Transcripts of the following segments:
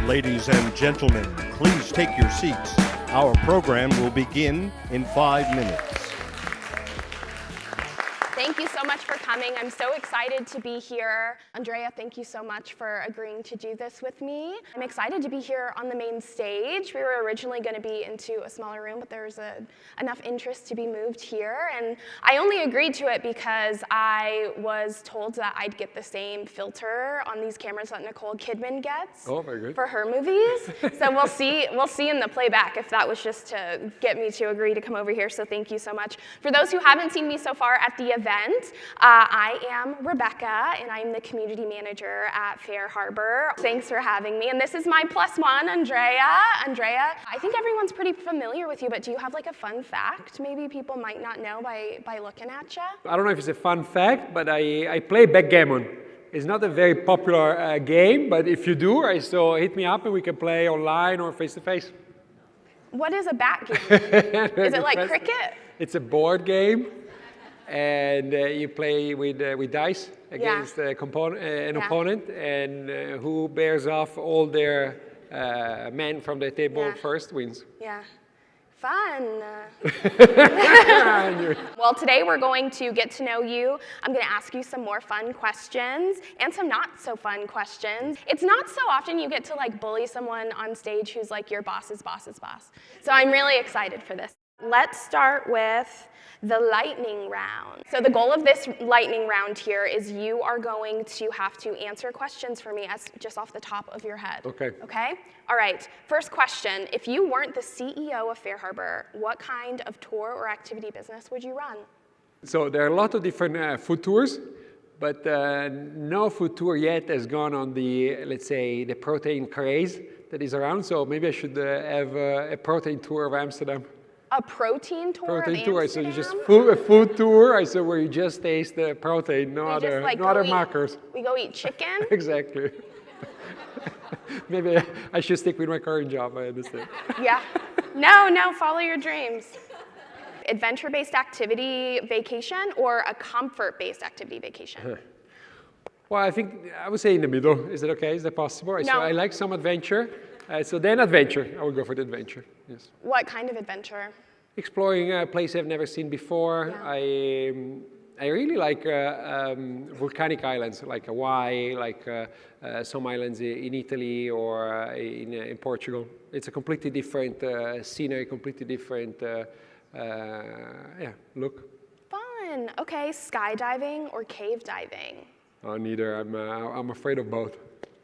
Ladies and gentlemen, please take your seats. Our program will begin in 5 minutes. Thank you so much for coming. I'm so excited to be here. Andrea, thank you so much for agreeing to do this with me. I'm excited to be here on the main stage. We were originally going to be into a smaller room, but there was enough interest to be moved here. And I only agreed to it because I was told that I'd get the same filter on these cameras that Nicole Kidman gets for her movies. So we'll see in the playback if that was just to get me to agree to come over here. So thank you so much. For those who haven't seen me so far at the event, I am Rebecca, and I'm the community manager at FareHarbor. Thanks for having me. And this is my plus one, Andrea. Andrea, I think everyone's pretty familiar with you, but do you have like a fun fact maybe people might not know by looking at you? I don't know if it's a fun fact, but I play backgammon. It's not a very popular game, but if you do, so hit me up and we can play online or face-to-face. What is a backgammon? Is it like cricket? It's a board game. And you play with dice against an opponent, and who bears off all their men from the table first wins. Yeah. Fun. Well, today we're going to get to know you. I'm going to ask you some more fun questions and some not so fun questions. It's not so often you get to like bully someone on stage who's like your boss's boss's boss. So I'm really excited for this. Let's start with the lightning round. So the goal of this lightning round here is you are going to have to answer questions for me as just off the top of your head. Okay. Okay? All right. First question. If you weren't the CEO of FareHarbor, what kind of tour or activity business would you run? So there are a lot of different food tours, but no food tour yet has gone on the, let's say, the protein craze that is around. So maybe I should have a protein tour of Amsterdam. A protein tour of Amsterdam? So you just a food tour, where you just taste the protein, no other markers. We go eat chicken? Exactly. Maybe I should stick with my current job, I understand. Yeah. No, follow your dreams. Adventure-based activity vacation or a comfort-based activity vacation? Well, I would say in the middle. Is that okay? Is that possible? No. So I like some adventure. So then adventure. I would go for the adventure, yes. What kind of adventure? Exploring a place I've never seen before. Yeah. I really like volcanic islands, like Hawaii, like some islands in Italy or in Portugal. It's a completely different scenery, completely different look. Fun. Okay, skydiving or cave diving? Oh, neither. I'm afraid of both.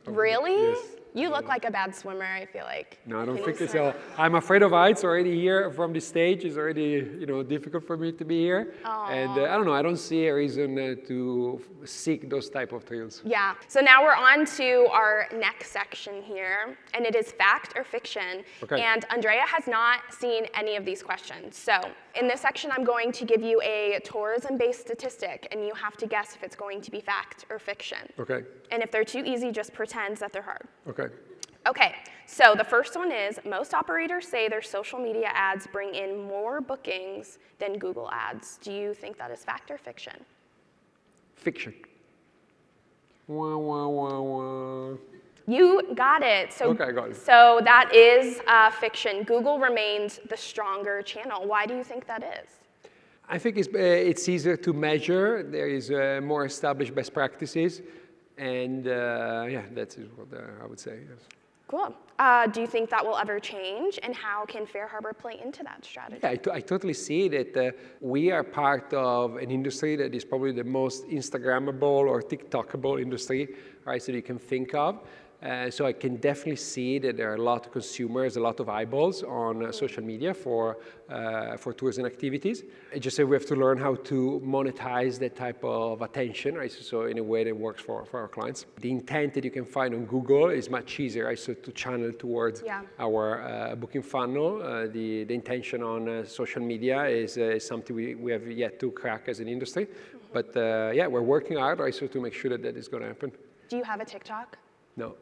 Really? Yes. You look like a bad swimmer, I feel like. No, I don't think so. I'm afraid of heights already here from this stage. It's already difficult for me to be here. Aww. And I don't know, I don't see a reason to seek those type of thrills. Yeah, so now we're on to our next section here, and it is fact or fiction. Okay. And Andrea has not seen any of these questions. So in this section, I'm going to give you a tourism-based statistic, and you have to guess if it's going to be fact or fiction. Okay. And if they're too easy, just pretend that they're hard. Okay. Okay, so the first one is, most operators say their social media ads bring in more bookings than Google ads. Do you think that is fact or fiction? Fiction. Wah, wah, wah, wah. You got it. So, okay, I got it. So that is fiction. Google remains the stronger channel. Why do you think that is? I think it's easier to measure. There is more established best practices. And that's what I would say, yes. Cool. Do you think that will ever change? And how can FareHarbor play into that strategy? Yeah, I totally see that we are part of an industry that is probably the most Instagrammable or TikTokable industry, right, that you can think of. So I can definitely see that there are a lot of consumers, a lot of eyeballs on social media for tours and activities. I just say we have to learn how to monetize that type of attention, right? So in a way that works for our clients. The intent that you can find on Google is much easier, right? So to channel towards our booking funnel. The intention on social media is something we have yet to crack as an industry. But we're working hard, right? So to make sure that is going to happen. Do you have a TikTok? No.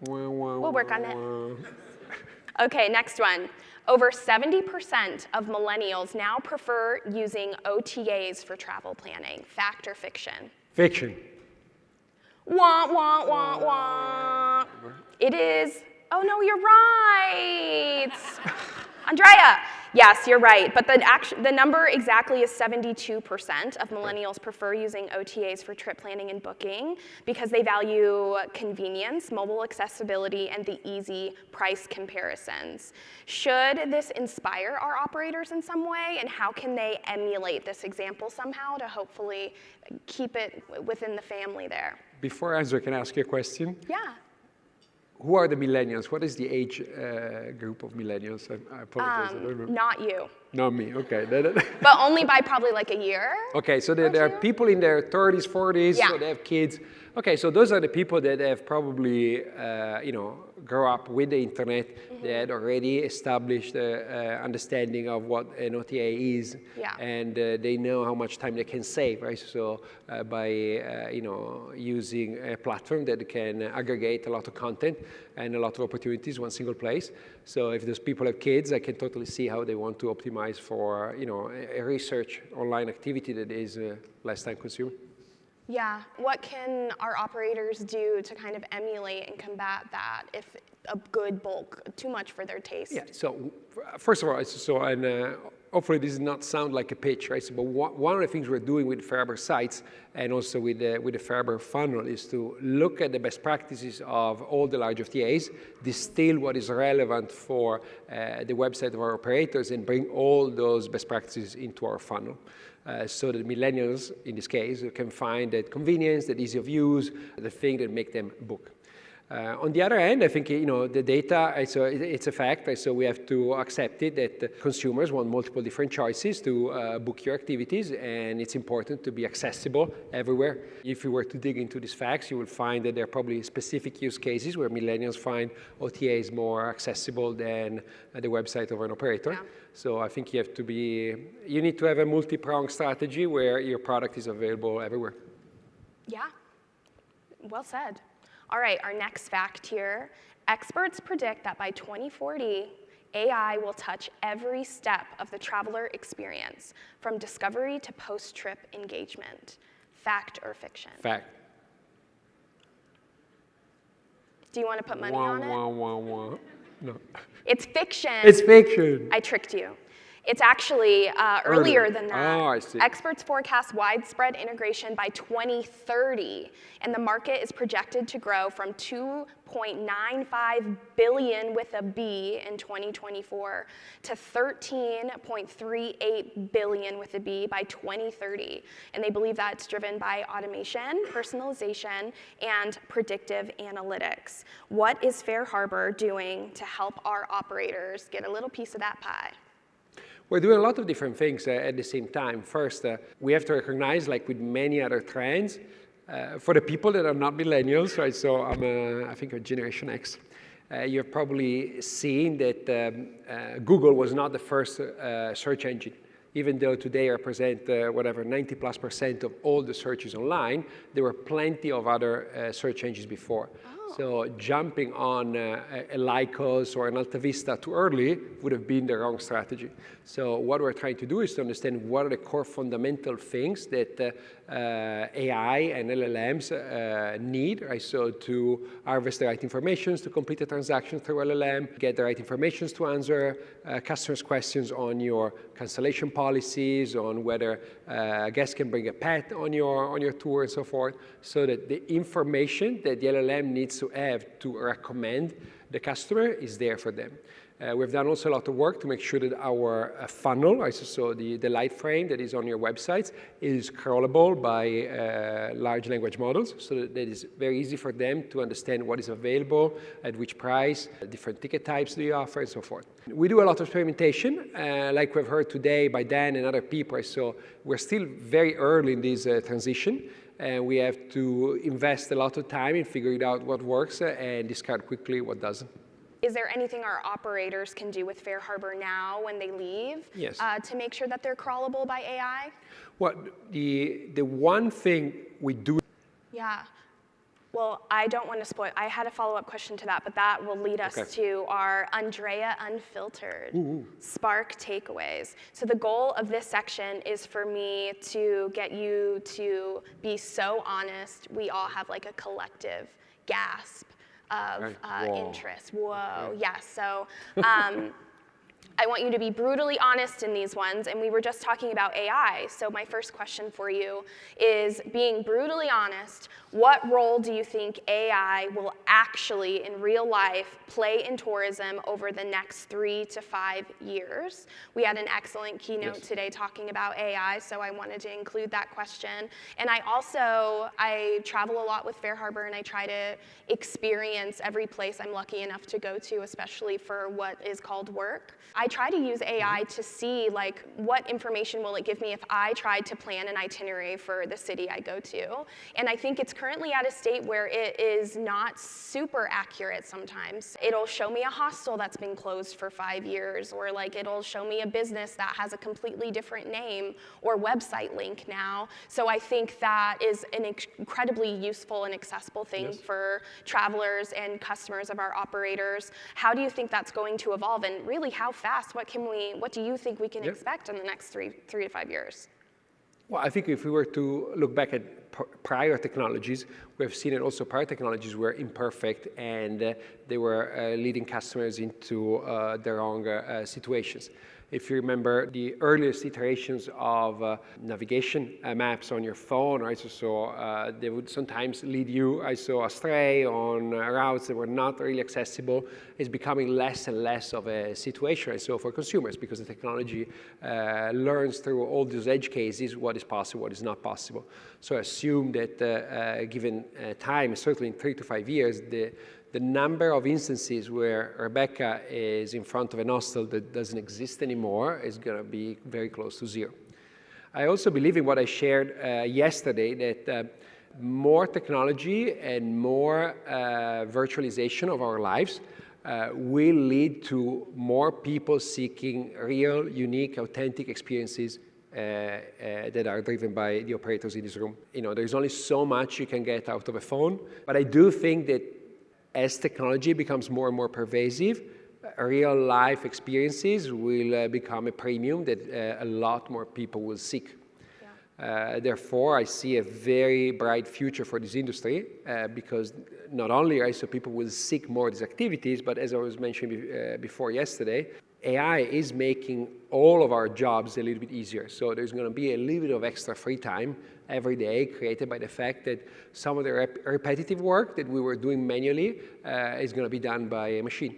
We'll work on it. Okay, next one. Over 70% of millennials now prefer using OTAs for travel planning. Fact or fiction? Fiction. Wah, wah, wah, wah. It is, oh no, you're right. Andrea, yes, you're right. But the number exactly is 72% of millennials prefer using OTAs for trip planning and booking because they value convenience, mobile accessibility, and the easy price comparisons. Should this inspire our operators in some way? And how can they emulate this example somehow to hopefully keep it within the family there? Before I answer, can I ask you a question? Yeah. Who are the millennials? What is the age group of millennials? I apologize. I don't remember. Not you. Not me, okay. But only by probably like a year. Okay, so there are people in their 30s, 40s, Yeah. so they have kids. Okay, so those are the people that have probably, grow up with the internet, that already established understanding of what an OTA is, Yeah. and they know how much time they can save, right? So by using a platform that can aggregate a lot of content and a lot of opportunities in one single place. So if those people have kids, I can totally see how they want to optimize for a research online activity that is less time consuming. Yeah. What can our operators do to kind of emulate and combat that if a good bulk, too much for their taste? Yeah, so first of all, hopefully this does not sound like a pitch, right? So, but one of the things we're doing with FareHarbor sites and also with the FareHarbor funnel is to look at the best practices of all the large OTAs, distill what is relevant for the website of our operators, and bring all those best practices into our funnel. So that millennials, in this case, can find that convenience, that ease of use, the thing that make them book. On the other hand, I think the data, so it's a fact, right? So we have to accept it that consumers want multiple different choices to book your activities, and it's important to be accessible everywhere. If you were to dig into these facts, you will find that there are probably specific use cases where millennials find OTAs more accessible than the website of an operator. Yeah. So I think you need to have a multi-pronged strategy where your product is available everywhere. Yeah. Well said. All right, our next fact here. Experts predict that by 2040, AI will touch every step of the traveler experience, from discovery to post-trip engagement. Fact or fiction? Fact. Do you want to put money on it? No. It's fiction. It's fiction. I tricked you. It's actually earlier than that. Oh, I see. Experts forecast widespread integration by 2030, and the market is projected to grow from 2.95 billion with a B in 2024 to 13.38 billion with a B by 2030. And they believe that's driven by automation, personalization, and predictive analytics. What is FareHarbor doing to help our operators get a little piece of that pie? We're doing a lot of different things at the same time. First, we have to recognize, like with many other trends, for the people that are not millennials, right? So I think a Generation X. You've probably seen that Google was not the first search engine. Even though today represent 90+% of all the searches online, there were plenty of other search engines before. So jumping on a Lycos or an Alta Vista too early would have been the wrong strategy. So what we're trying to do is to understand what are the core fundamental things that AI and LLMs need, right? So to harvest the right information, to complete a transaction through LLM, get the right information to answer customers' questions on your cancellation policies, on whether guests can bring a pet on your tour and so forth, so that the information that the LLM needs to have to recommend the customer is there for them. We've done also a lot of work to make sure that our funnel, so the light frame that is on your websites, is crawlable by large language models, so that it is very easy for them to understand what is available, at which price, different ticket types do you offer, and so forth. We do a lot of experimentation, like we've heard today by Dan and other people, so we're still very early in this transition. And we have to invest a lot of time in figuring out what works and discard quickly what doesn't. Is there anything our operators can do with FareHarbor now when they leave to make sure that they're crawlable by AI? Well, the one thing we do... Yeah. Well, I don't want to spoil. I had a follow-up question to that, but that will lead us to our Andrea Unfiltered Spark takeaways. So the goal of this section is for me to get you to be so honest. We all have like a collective gasp interest. Whoa, yes. So I want you to be brutally honest in these ones, and we were just talking about AI. So my first question for you is, being brutally honest, what role do you think AI will actually, in real life, play in tourism over the next 3 to 5 years? We had an excellent keynote today talking about AI, so I wanted to include that question. And I travel a lot with FareHarbor, and I try to experience every place I'm lucky enough to go to, especially for what is called work. I try to use AI to see what information will it give me if I tried to plan an itinerary for the city I go to. And I think it's currently at a state where it is not super accurate sometimes. It'll show me a hostel that's been closed for 5 years, or it'll show me a business that has a completely different name or website link now. So I think that is an incredibly useful and accessible thing for travelers and customers of our operators. How do you think that's going to evolve, and really how fast? What do you think we can expect in the next 3 to 5 years? Well, I think if we were to look back at prior technologies, we have seen that also prior technologies were imperfect, and they were leading customers into the wrong situations. If you remember the earliest iterations of navigation maps on your phone, right? So they would sometimes lead you astray on routes that were not really accessible. It's becoming less and less of a situation, and so for consumers, because the technology learns through all those edge cases what is possible, what is not possible. So I assume that given time, certainly in 3 to 5 years, the number of instances where Rebecca is in front of an hostel that doesn't exist anymore is going to be very close to zero. I also believe in what I shared yesterday, that more technology and more virtualization of our lives will lead to more people seeking real, unique, authentic experiences that are driven by the operators in this room. There's only so much you can get out of a phone, but I do think that as technology becomes more and more pervasive, real life experiences will become a premium that a lot more people will seek. Therefore, I see a very bright future for this industry because not only so people will seek more of these activities, but as I was mentioning before yesterday, AI is making all of our jobs a little bit easier. So there's going to be a little bit of extra free time every day created by the fact that some of the repetitive work that we were doing manually is going to be done by a machine.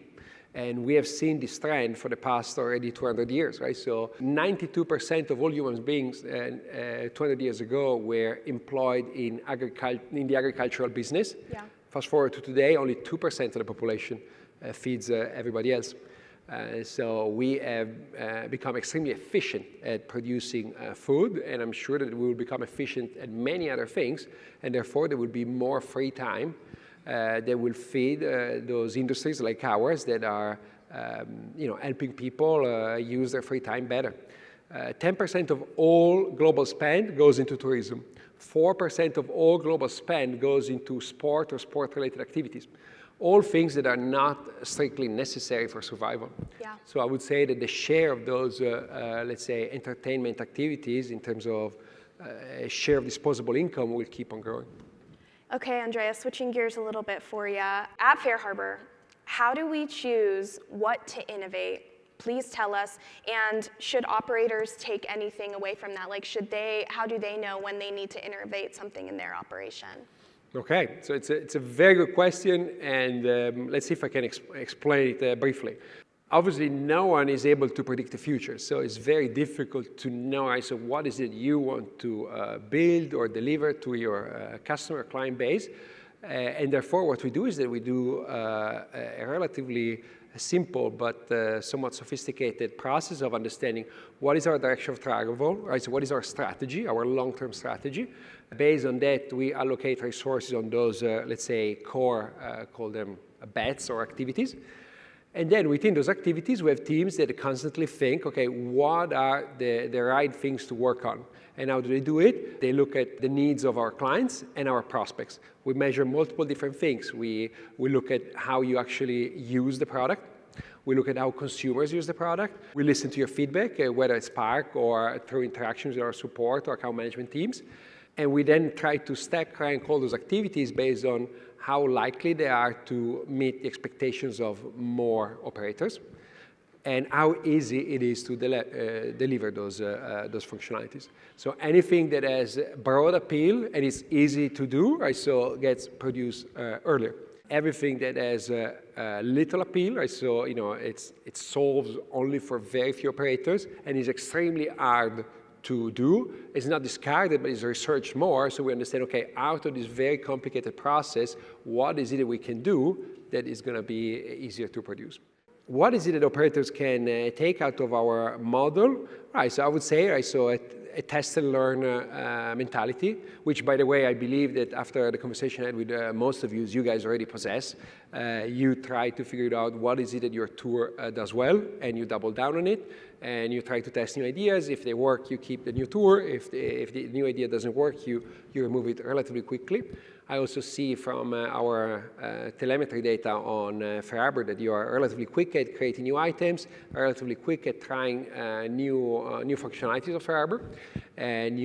And we have seen this trend for the past already 200 years, right? So 92% of all human beings 200 years ago were employed in the agricultural business. Fast forward to today, only 2% of the population feeds everybody else. So we have become extremely efficient at producing food, and I'm sure that we will become efficient at many other things, and therefore there will be more free time that will feed those industries like ours that are helping people use their free time better. 10% of all global spend goes into tourism. 4% of all global spend goes into sport or sport-related activities. All things that are not strictly necessary for survival. So I would say that the share of those, let's say, entertainment activities in terms of share of disposable income will keep on growing. Okay, Andrea, switching gears a little bit for you. At FareHarbor, how do we choose what to innovate? Please tell us. And should operators take anything away from that? How do they know when they need to innovate something in their operation? Okay, so it's a very good question, and let's see if I can explain it briefly. Obviously, no one is able to predict the future, so it's very difficult to know so what is it you want to build or deliver to your customer client base. And therefore, what we do is that we do a relatively simple but somewhat sophisticated process of understanding what is our direction of travel, right? So what is our strategy, our long-term strategy. Based on that, we allocate resources on those, let's say, core, call them bets or activities. And then within those activities, we have teams that constantly think, okay, what are the right things to work on? And how do they do it? They look at the needs of our clients and our prospects. We measure multiple different things. We look at how you actually use the product. We look at how consumers use the product. We listen to your feedback, whether it's Spark or through interactions with our support or account management teams. And we then try to stack rank all those activities based on how likely they are to meet the expectations of more operators, and how easy it is to deliver those functionalities. So anything that has broad appeal and is easy to do, right, so gets produced earlier. Everything that has little appeal, right, so it solves only for very few operators and is extremely hard to do, is not discarded, but is researched more, so we understand, okay, out of this very complicated process, what is it that we can do that is going to be easier to produce? What is it that operators can take out of our model? Right, so I would say, right, so a test and learn mentality, which, by the way, I believe that after the conversation I had with most of you guys already possess. You try to figure out what is it that your tour does well, and you double down on it, and you try to test new ideas. If they work, you keep the new tour. If the new idea doesn't work, you remove it relatively quickly. I also see from our telemetry data on FareHarbor that you are relatively quick at creating new items, relatively quick at trying new functionalities of FareHarbor, and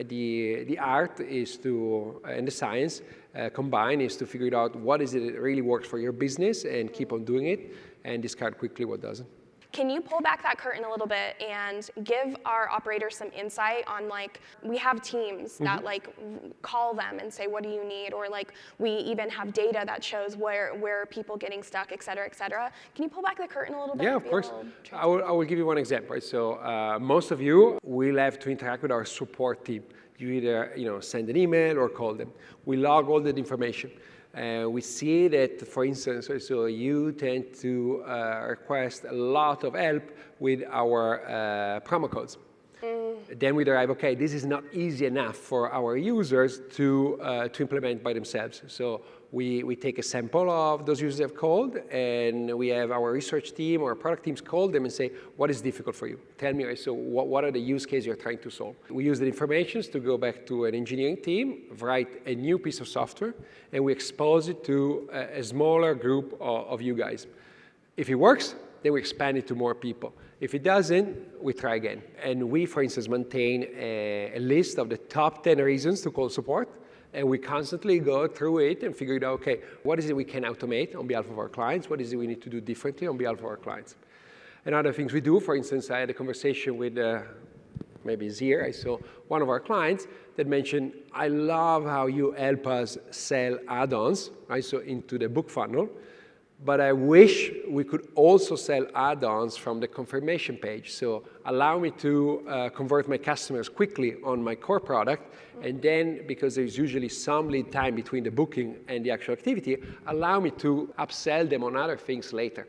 the art is to, and the science combined, is to figure out what is it that really works for your business and keep on doing it, and discard quickly what doesn't. Can you pull back that curtain a little bit and give our operators some insight on, like, we have teams that like call them and say, what do you need? Or like we even have data that shows where are people getting stuck, et cetera, et cetera. Can you pull back the curtain a little bit? Yeah, of course. I will give you one example. Right? So most of you will have to interact with our support team. You either send an email or call them. We log all that information. We see that, for instance, so you tend to request a lot of help with our promo codes. Then we derive, okay, this is not easy enough for our users to implement by themselves. So we take a sample of those users have called, and we have our research team or product teams call them and say, what is difficult for you? Tell me, so what are the use cases you're trying to solve? We use the information to go back to an engineering team, write a new piece of software, and we expose it to a smaller group of you guys. If it works, then we expand it to more people. If it doesn't, we try again. And we, for instance, maintain a list of the top 10 reasons to call support. And we constantly go through it and figure out, okay, what is it we can automate on behalf of our clients? What is it we need to do differently on behalf of our clients? And other things we do, for instance, I had a conversation with maybe Zier, so one of our clients that mentioned, I love how you help us sell add-ons, right, so into the book funnel. But I wish we could also sell add-ons from the confirmation page. So allow me to convert my customers quickly on my core product. And then, because there's usually some lead time between the booking and the actual activity, allow me to upsell them on other things later.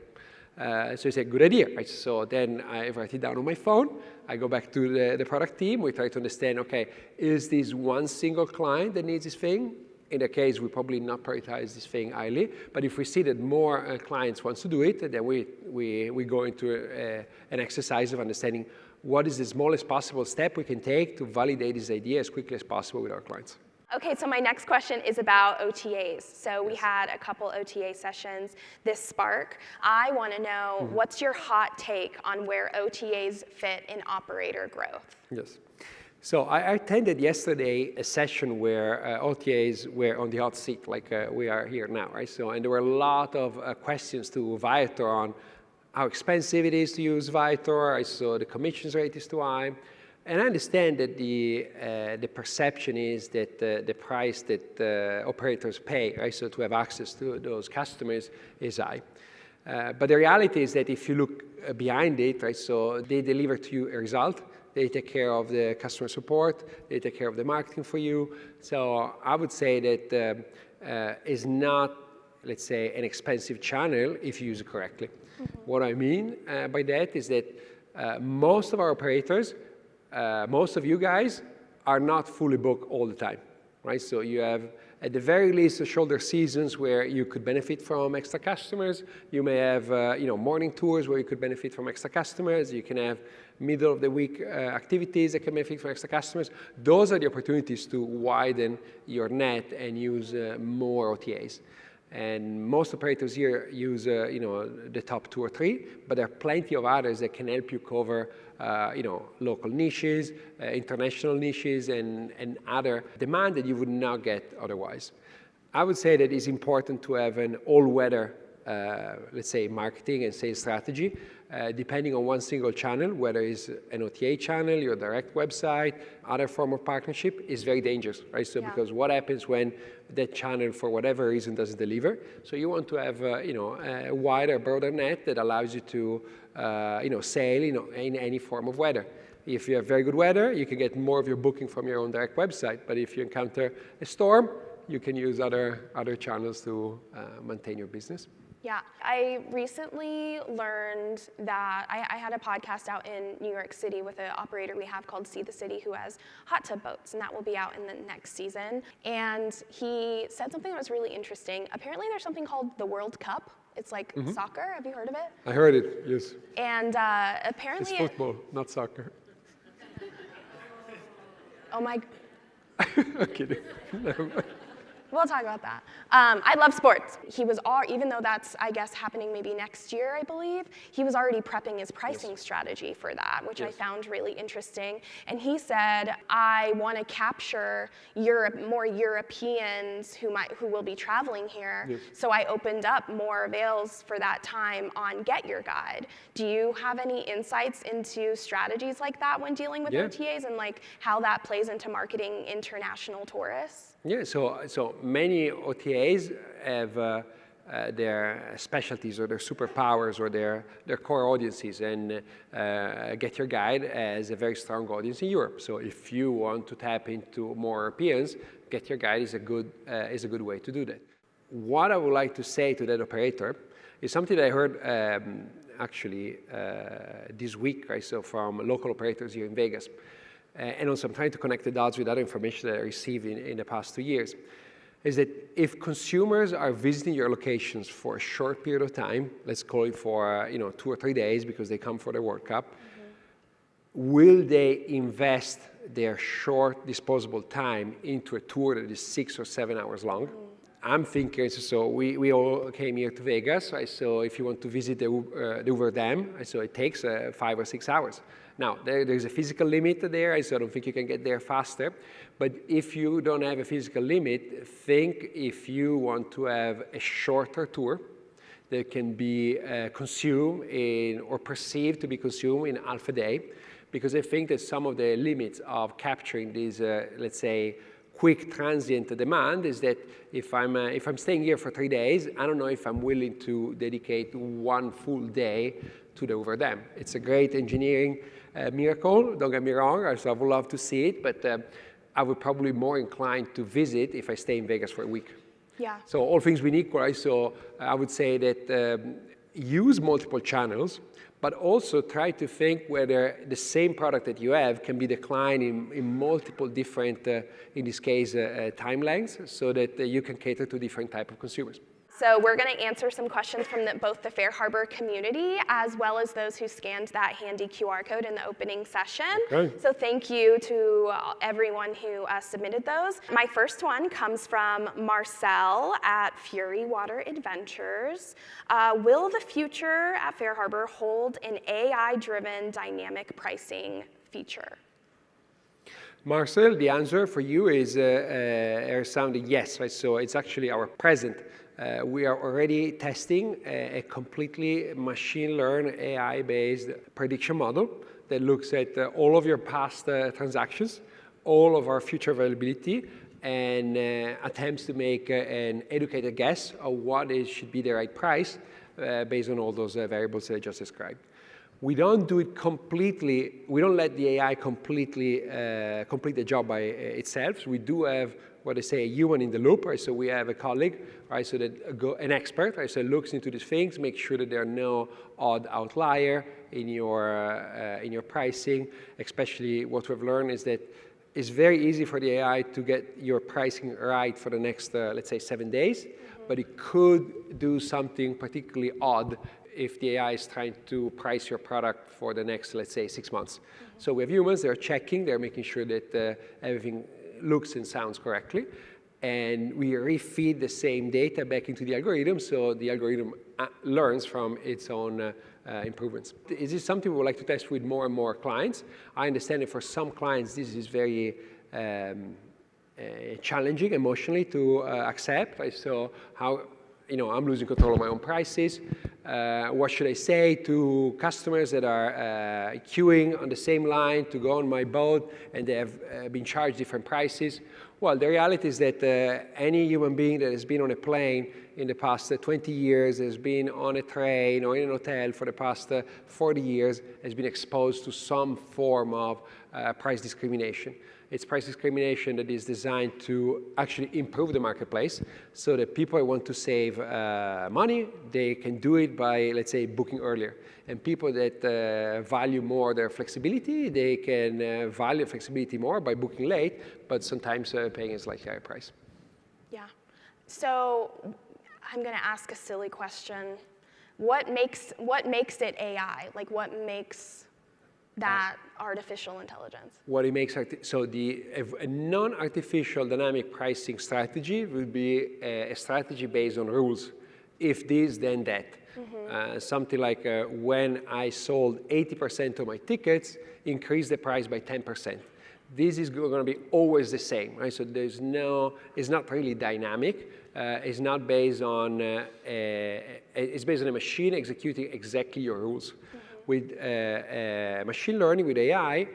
So it's a good idea, right? So then I write it down on my phone. I go back to the product team. We try to understand, okay, is this one single client that needs this thing? In that case, we probably not prioritize this thing highly. But if we see that more clients want to do it, then we go into an exercise of understanding what is the smallest possible step we can take to validate this idea as quickly as possible with our clients. Okay, so my next question is about OTAs. So we had a couple OTA sessions this Spark. I want to know, what's your hot take on where OTAs fit in operator growth? Yes. So I attended yesterday a session where OTAs were on the hot seat, like we are here now, right? So, and there were a lot of questions to Viator on how expensive it is to use Viator. I saw the commissions rate is too high. And I understand that the perception is that the price that operators pay, right, so to have access to those customers is high. But the reality is that if you look behind it, right, so they deliver to you a result. They take care of the customer support. They take care of the marketing for you. So I would say that is not, let's say, an expensive channel if you use it correctly. What I mean by that is that most of our operators, most of you guys, are not fully booked all the time, right? So you have, at the very least, shoulder seasons where you could benefit from extra customers. You may have, morning tours where you could benefit from extra customers. You can have middle of the week activities that can benefit from extra customers. Those are the opportunities to widen your net and use more OTAs. And most operators here use, the top 2 or 3, but there are plenty of others that can help you cover, local niches, international niches, and other demand that you would not get otherwise. I would say that it's important to have an all-weather, let's say, marketing and sales strategy, depending on one single channel, whether it's an OTA channel, your direct website, other form of partnership, is very dangerous, right? So because what happens when that channel, for whatever reason, doesn't deliver? So you want to have, a wider, broader net that allows you to, sail, in any form of weather. If you have very good weather, you can get more of your booking from your own direct website. But if you encounter a storm, you can use other channels to maintain your business. Yeah, I recently learned that I had a podcast out in New York City with an operator we have called See the City who has hot tub boats, and that will be out in the next season. And he said something that was really interesting. Apparently there's something called the World Cup. It's like soccer. Have you heard of it? I heard it, yes. And apparently it's football, not soccer. Oh my. I'm kidding. We'll talk about that. I love sports. He was even though that's, I guess, happening maybe next year, I believe, he was already prepping his pricing strategy for that, which I found really interesting. And he said, I want to capture more Europeans who will be traveling here. So I opened up more avails for that time on Get Your Guide. Do you have any insights into strategies like that when dealing with OTAs and like how that plays into marketing international tourists? Yeah, so many OTAs have their specialties or their superpowers or their core audiences, and Get Your Guide has a very strong audience in Europe. So if you want to tap into more Europeans, Get Your Guide is a good way to do that. What I would like to say to that operator is something that I heard actually this week, right? So from local operators here in Vegas. And also I'm trying to connect the dots with other information that I received in the past 2 years, is that if consumers are visiting your locations for a short period of time, let's call it for 2 or 3 days because they come for the World Cup, will they invest their short disposable time into a tour that is 6 or 7 hours long? I'm thinking, so we all came here to Vegas, right? So if you want to visit the Hoover Dam, so it takes 5 or 6 hours. Now, there's a physical limit there, so I don't think you can get there faster. But if you don't have a physical limit, think if you want to have a shorter tour that can be consumed or perceived to be consumed in half a day, because I think that some of the limits of capturing these, let's say, quick transient demand is that if I'm staying here for 3 days, I don't know if I'm willing to dedicate 1 full day to the Hoover Dam. It's a great engineering miracle, don't get me wrong, so I would love to see it, but I would probably be more inclined to visit if I stay in Vegas for a week. Yeah. So all things being equal, right? So I would say that use multiple channels, but also try to think whether the same product that you have can be declined in multiple different, in this case, time lengths, so that you can cater to different type of consumers. So we're going to answer some questions from both the FareHarbor community as well as those who scanned that handy QR code in the opening session. Okay. So thank you to everyone who submitted those. My first one comes from Marcel at Fury Water Adventures. Will the future at FareHarbor hold an AI-driven dynamic pricing feature? Marcel, the answer for you is sounding yes, right? So it's actually our present. We are already testing a completely machine learned AI-based prediction model that looks at all of your past transactions, all of our future availability, and attempts to make an educated guess of what should be the right price based on all those variables that I just described. We don't do it completely, we don't let the AI completely complete the job by itself. We do have what they say, a human in the loop, right? So we have a colleague, right? So that an expert, right? So looks into these things, make sure that there are no odd outlier in your pricing. Especially what we've learned is that it's very easy for the AI to get your pricing right for the next, let's say, 7 days, but it could do something particularly odd if the AI is trying to price your product for the next, let's say, 6 months. So we have humans, they're checking, they're making sure that everything looks and sounds correctly, and we refeed the same data back into the algorithm, so the algorithm learns from its own improvements. Is this something we would like to test with more and more clients? I understand that for some clients this is very challenging emotionally to accept. Right? So how, I'm losing control of my own prices. What should I say to customers that are queuing on the same line to go on my boat and they have been charged different prices? Well, the reality is that any human being that has been on a plane in the past 20 years, has been on a train or in an hotel for the past 40 years, has been exposed to some form of price discrimination. It's price discrimination that is designed to actually improve the marketplace so that people who want to save money, they can do it by, let's say, booking earlier. And people that value more their flexibility, they can value flexibility more by booking late, but sometimes paying a slightly higher price. Yeah. So I'm going to ask a silly question. What makes it AI? Like, what makes that artificial intelligence? What it makes, so a non-artificial dynamic pricing strategy would be a strategy based on rules. If this, then that. Something like when I sold 80% of my tickets, increase the price by 10%. This is going to be always the same, right? So it's not really dynamic. It's not based on, it's based on a machine executing exactly your rules. With machine learning, with AI,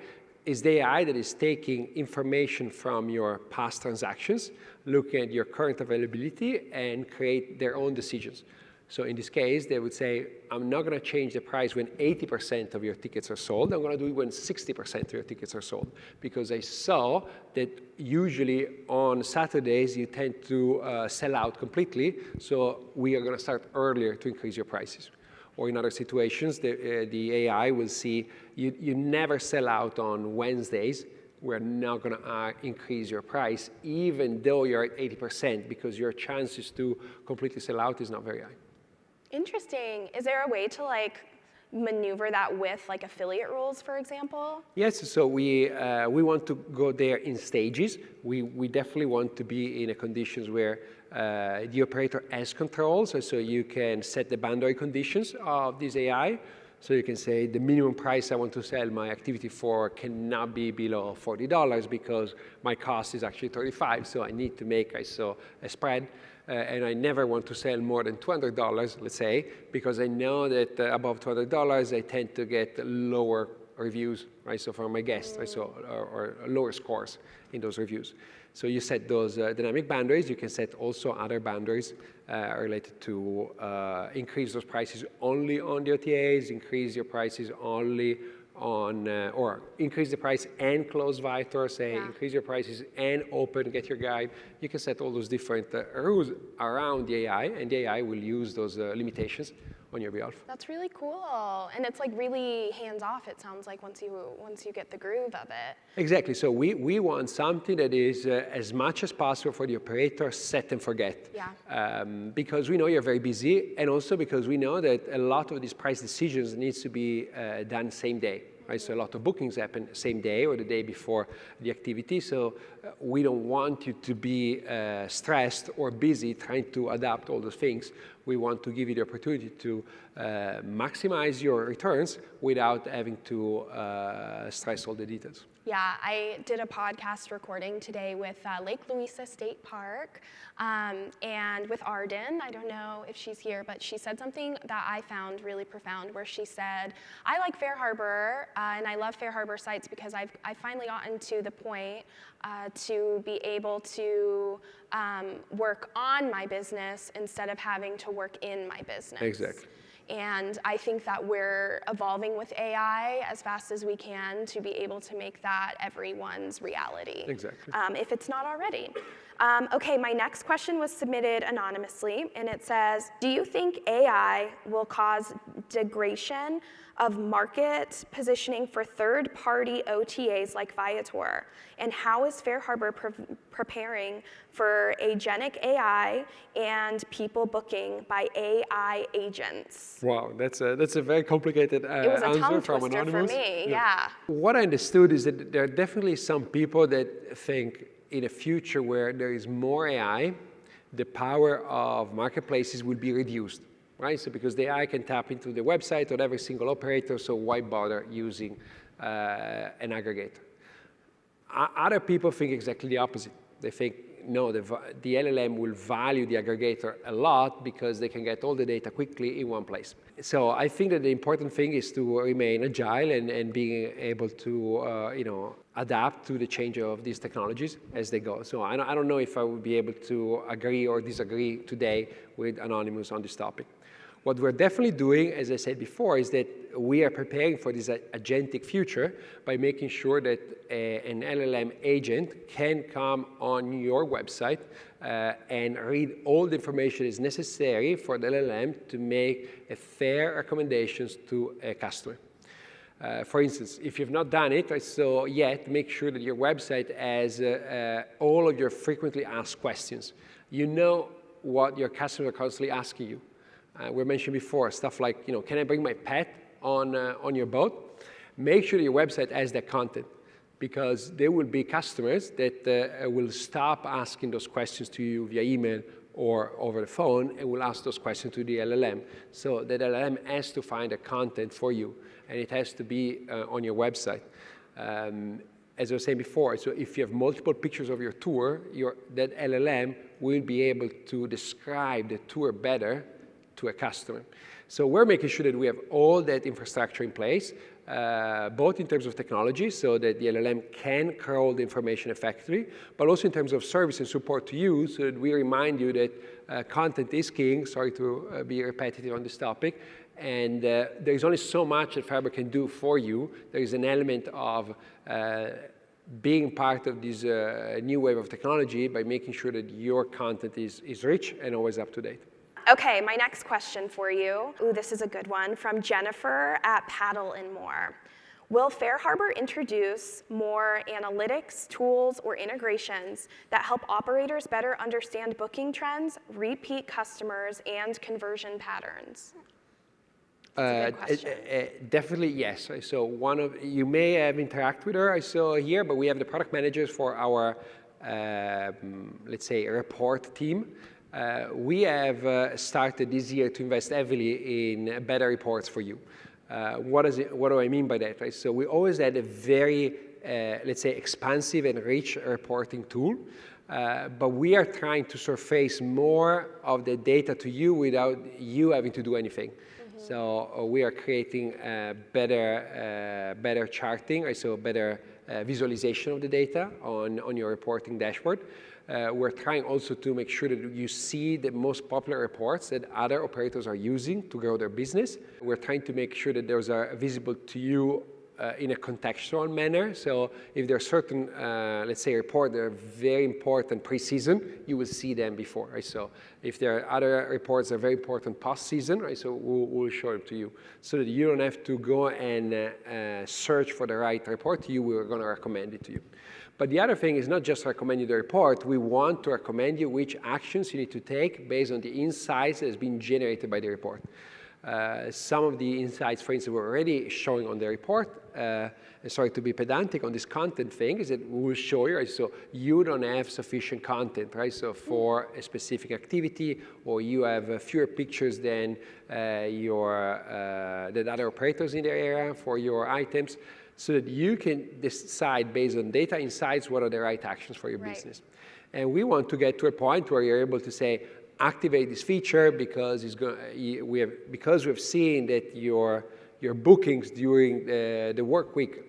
is the AI that is taking information from your past transactions, looking at your current availability, and create their own decisions. So in this case, they would say, I'm not going to change the price when 80% of your tickets are sold. I'm going to do it when 60% of your tickets are sold. Because I saw that usually on Saturdays, you tend to sell out completely. So we are going to start earlier to increase your prices. Or in other situations, the AI will see you never sell out on Wednesdays. We're not going to increase your price, even though you're at 80%, because your chances to completely sell out is not very high. Interesting. Is there a way to maneuver that with affiliate rules, for example? Yes, so we want to go there in stages. We definitely want to be in a conditions where the operator has control, so you can set the boundary conditions of this AI. So you can say the minimum price I want to sell my activity for cannot be below $40 because my cost is actually $35, so I need to make a spread. And I never want to sell more than $200, let's say, because I know that above $200 I tend to get lower reviews, right? So from my guests, right? So, or lower scores in those reviews. So you set those dynamic boundaries. You can set also other boundaries related to increase those prices only on the OTAs, increase your prices only on, or increase the price and close Viator, say increase your prices and open, get your guide. You can set all those different rules around the AI, and the AI will use those limitations on your behalf. That's really cool, and it's really hands-off. It sounds like once you get the groove of it. Exactly. So we want something that is as much as possible for the operator set and forget. Yeah. Because we know you're very busy, and also because we know that a lot of these price decisions needs to be done same day. Right? So a lot of bookings happen same day or the day before the activity. So we don't want you to be stressed or busy trying to adapt all those things. We want to give you the opportunity to maximize your returns without having to stress all the details. Yeah, I did a podcast recording today with Lake Louisa State Park and with Arden. I don't know if she's here, but she said something that I found really profound, where she said, I like FareHarbor and I love FareHarbor sites because I've finally gotten to the point to be able to work on my business instead of having to work in my business. Exactly. And I think that we're evolving with AI as fast as we can to be able to make that everyone's reality. Exactly. If it's not already. Okay, my next question was submitted anonymously, and it says, do you think AI will cause degradation of market positioning for third-party OTAs like Viator? And how is FareHarbor preparing for agentic AI and people booking by AI agents? Wow, that's a very complicated It was a answer tongue from twister Anonymous. for me, yeah. What I understood is that there are definitely some people that think in a future where there is more AI, the power of marketplaces will be reduced, right? So because the AI can tap into the website of every single operator, so why bother using an aggregator? Other people think exactly the opposite. They think, no, the LLM will value the aggregator a lot because they can get all the data quickly in one place. So I think that the important thing is to remain agile and being able to adapt to the change of these technologies as they go. So I don't know if I would be able to agree or disagree today with Anonymous on this topic. What we're definitely doing, as I said before, is that we are preparing for this agentic future by making sure that an LLM agent can come on your website and read all the information is necessary for the LLM to make a fair recommendations to a customer. For instance, if you've not done it so yet, make sure that your website has all of your frequently asked questions. You know what your customers are constantly asking you. We mentioned before, stuff like, can I bring my pet on your boat? Make sure your website has that content, because there will be customers that will stop asking those questions to you via email or over the phone and will ask those questions to the LLM. So that LLM has to find the content for you, and it has to be on your website. As I was saying before, so if you have multiple pictures of your tour, that LLM will be able to describe the tour better to a customer. So we're making sure that we have all that infrastructure in place, both in terms of technology, so that the LLM can crawl the information effectively, but also in terms of service and support to you, so that we remind you that content is king. Sorry to be repetitive on this topic. And there's only so much that FareHarbor can do for you. There is an element of being part of this new wave of technology by making sure that your content is rich and always up to date. Okay, my next question for you. Ooh, this is a good one from Jennifer at Paddle and More. Will FareHarbor introduce more analytics, tools, or integrations that help operators better understand booking trends, repeat customers, and conversion patterns? That's a good question. Definitely yes. So you may have interacted with her, I saw here, but we have the product managers for our, let's say, report team. We have started this year to invest heavily in better reports for you. What do I mean by that? Right? So we always had a very, let's say, expansive and rich reporting tool, but we are trying to surface more of the data to you without you having to do anything. Mm-hmm. So we are creating better charting, right? So better visualization of the data on your reporting dashboard. We're trying also to make sure that you see the most popular reports that other operators are using to grow their business. We're trying to make sure that those are visible to you in a contextual manner. So if there are certain, let's say, reports that are very important pre-season, you will see them before. Right? So if there are other reports that are very important post-season, right? So we'll show them to you so that you don't have to go and search for the right report. We're going to recommend it to you. But the other thing is not just recommend you the report. We want to recommend you which actions you need to take based on the insights that has been generated by the report. Some of the insights, for instance, we're already showing on the report. Sorry to be pedantic on this content thing, is that we will show you, right? So you don't have sufficient content, right? So for a specific activity, or you have fewer pictures than than other operators in the area for your items, so that you can decide based on data insights what are the right actions for your business. And we want to get to a point where you're able to say, activate this feature because we've seen that your bookings during the work week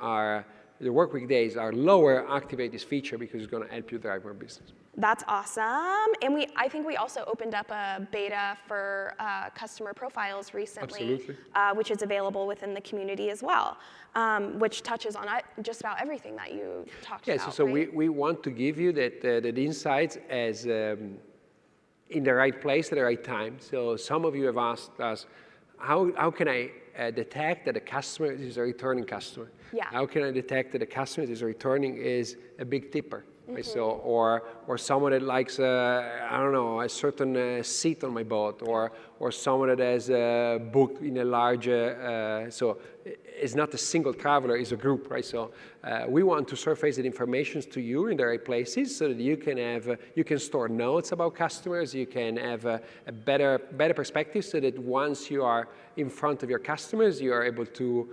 days are lower. Activate this feature because it's going to help you drive more business. That's awesome. And I think we also opened up a beta for customer profiles recently, which is available within the community as well, which touches on just about everything that you talked about. So right? we want to give you that insights as in the right place at the right time. So some of you have asked us, how can I detect that a customer is a returning customer? Yeah. How can I detect that a customer is a big tipper? Mm-hmm. Right? So, or someone that likes, I don't know, a certain seat on my boat, or someone that has booked in a large, so it's not a single traveler, it's a group, right? So we want to surface the information to you in the right places so that you can store notes about customers, you can have a better perspective so that once you are in front of your customers, you are able to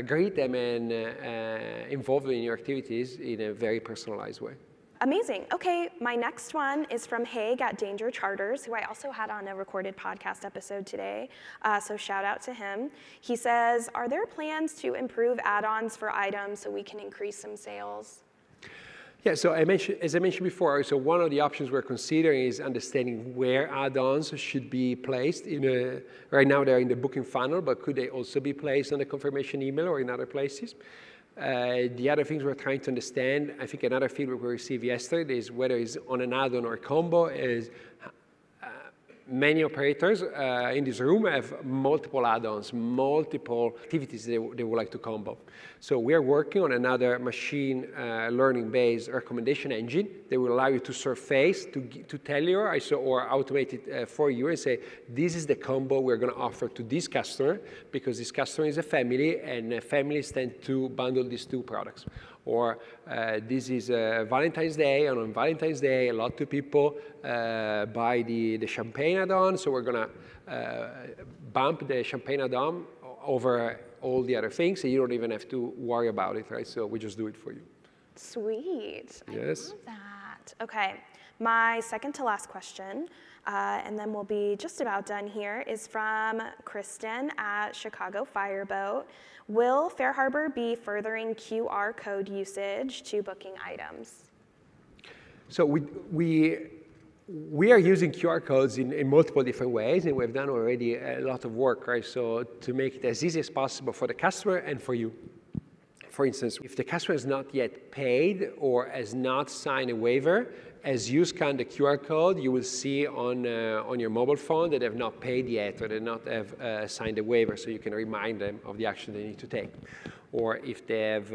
greet them and involve them in your activities in a very personalized way. Amazing. Okay, my next one is from Haig at Danger Charters, who I also had on a recorded podcast episode today, so shout out to him. He says, are there plans to improve add-ons for items so we can increase some sales? Yeah, so as I mentioned before, so one of the options we're considering is understanding where add-ons should be placed. Right now they're in the booking funnel, but could they also be placed on the confirmation email or in other places? The other things we're trying to understand, I think another feedback we received yesterday is whether it's on an add-on or a combo, is many operators in this room have multiple add-ons, multiple activities they would like to combo. So we are working on another machine learning-based recommendation engine that will allow you to surface, to tell you or automate it for you and say, this is the combo we're going to offer to this customer because this customer is a family and families tend to bundle these two products. Or this is Valentine's Day, and on Valentine's Day, a lot of people buy the champagne add-on, so we're going to bump the champagne add-on over all the other things, and you don't even have to worry about it, right? So we just do it for you. Sweet. Yes. I love that. Okay, my second to last question, and then we'll be just about done here, is from Kristen at Chicago Fireboat. Will FareHarbor be furthering QR code usage to booking items? So we are using QR codes in multiple different ways, and we've done already a lot of work, right? So to make it as easy as possible for the customer and for you. For instance, if the customer has not yet paid or has not signed a waiver, as you scan the QR code, you will see on your mobile phone that they have not paid yet or they not have signed a waiver, so you can remind them of the action they need to take. Or if they have,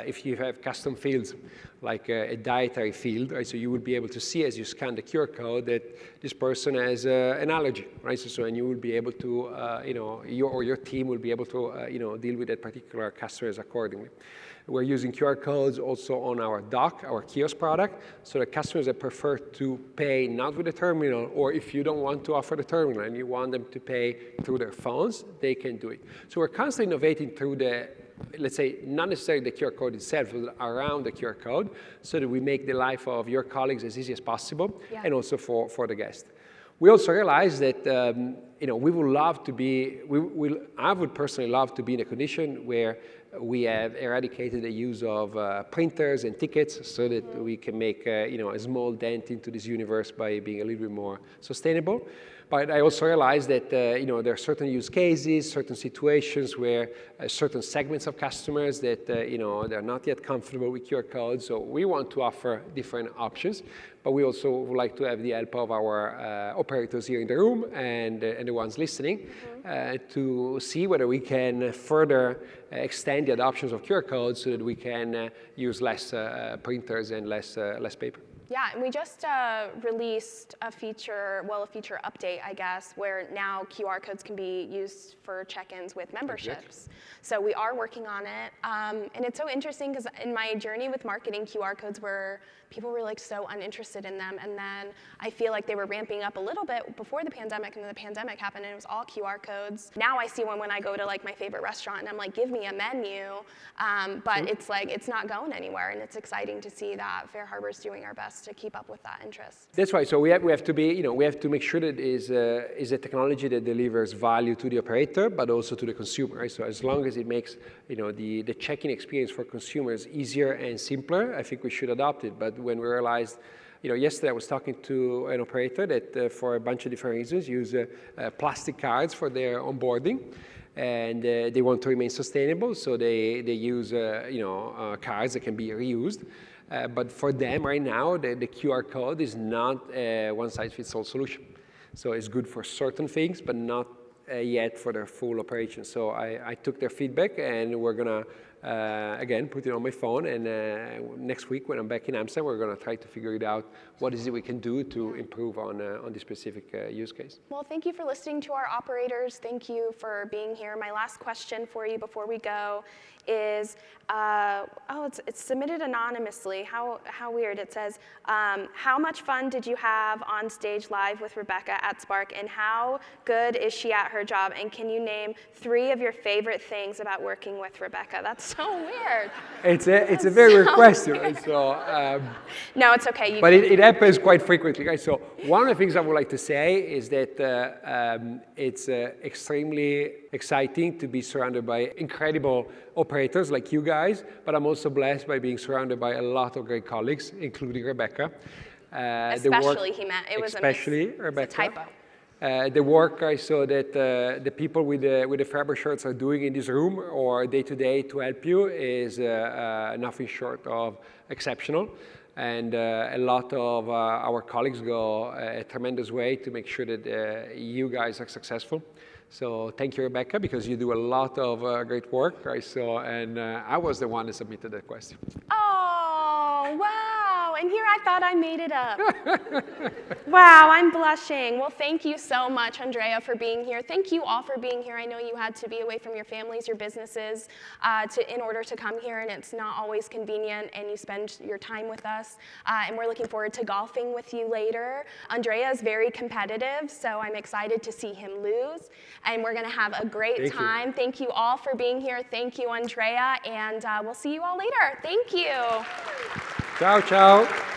if you have custom fields like a dietary field, right? So you will be able to see as you scan the QR code that this person has an allergy, right? So and you will be able to, your team will be able to, deal with that particular customers accordingly. We're using QR codes also on our dock, our kiosk product, so that customers that prefer to pay not with the terminal, or if you don't want to offer the terminal and you want them to pay through their phones, they can do it. So we're constantly innovating through the, let's say, not necessarily the QR code itself, but around the QR code, so that we make the life of your colleagues as easy as possible, and also for the guest. We also realize that we would love to be, I would personally love to be in a condition where we have eradicated the use of printers and tickets so that we can make a small dent into this universe by being a little bit more sustainable. But I also realize that there are certain use cases, certain situations where certain segments of customers that they're not yet comfortable with QR codes. So we want to offer different options, but we also would like to have the help of our operators here in the room and the ones listening to see whether we can further extend the adoptions of QR codes so that we can use less printers and less paper. Yeah, and we just released a feature update, I guess, where now QR codes can be used for check-ins with memberships. Exactly. So we are working on it. And it's so interesting because in my journey with marketing, QR codes people were like so uninterested in them. And then I feel like they were ramping up a little bit before the pandemic, and then the pandemic happened and it was all QR codes. Now I see one when I go to like my favorite restaurant and I'm like, give me a menu. But it's like, it's not going anywhere. And it's exciting to see that FareHarbor is doing our best to keep up with that interest. That's right. So we have to be, we have to make sure that it is a technology that delivers value to the operator, but also to the consumer. Right? So as long as it makes, the check-in experience for consumers easier and simpler, I think we should adopt it. But when we realized, yesterday I was talking to an operator that for a bunch of different reasons use plastic cards for their onboarding. And they want to remain sustainable, so they use cards that can be reused. But for them right now, the QR code is not a one-size-fits-all solution. So it's good for certain things, but not yet for their full operation. So I took their feedback, and we're going to, again, put it on my phone. And next week, when I'm back in Amsterdam, we're going to try to figure it out. What is it we can do to improve on this specific use case? Well, thank you for listening to our operators. Thank you for being here. My last question for you before we go is, it's submitted anonymously. How weird. It says, how much fun did you have on stage live with Rebecca at Spark, and how good is she at her job? And can you name 3 of your favorite things about working with Rebecca? That's so weird. It's a very weird question, weird. right? So, No, it's okay. but it happens quite frequently, right? So one of the things I would like to say is that it's extremely exciting to be surrounded by incredible operators like you guys, but I'm also blessed by being surrounded by a lot of great colleagues, including Rebecca. Especially, he meant. It was especially a Rebecca. typo. The work I saw that the people with the FareHarbor shirts are doing in this room or day to day to help you is nothing short of exceptional. And a lot of our colleagues go a tremendous way to make sure that you guys are successful. So thank you, Rebecca, because you do a lot of great work. I saw, and I was the one that submitted that question. Oh, wow. And here I thought I made it up. Wow, I'm blushing. Well, thank you so much, Andrea, for being here. Thank you all for being here. I know you had to be away from your families, your businesses, in order to come here, and it's not always convenient, and you spend your time with us. And we're looking forward to golfing with you later. Andrea is very competitive, so I'm excited to see him lose. And we're going to have a great time. Thank you all for being here. Thank you, Andrea, and we'll see you all later. Thank you. Ciao, ciao.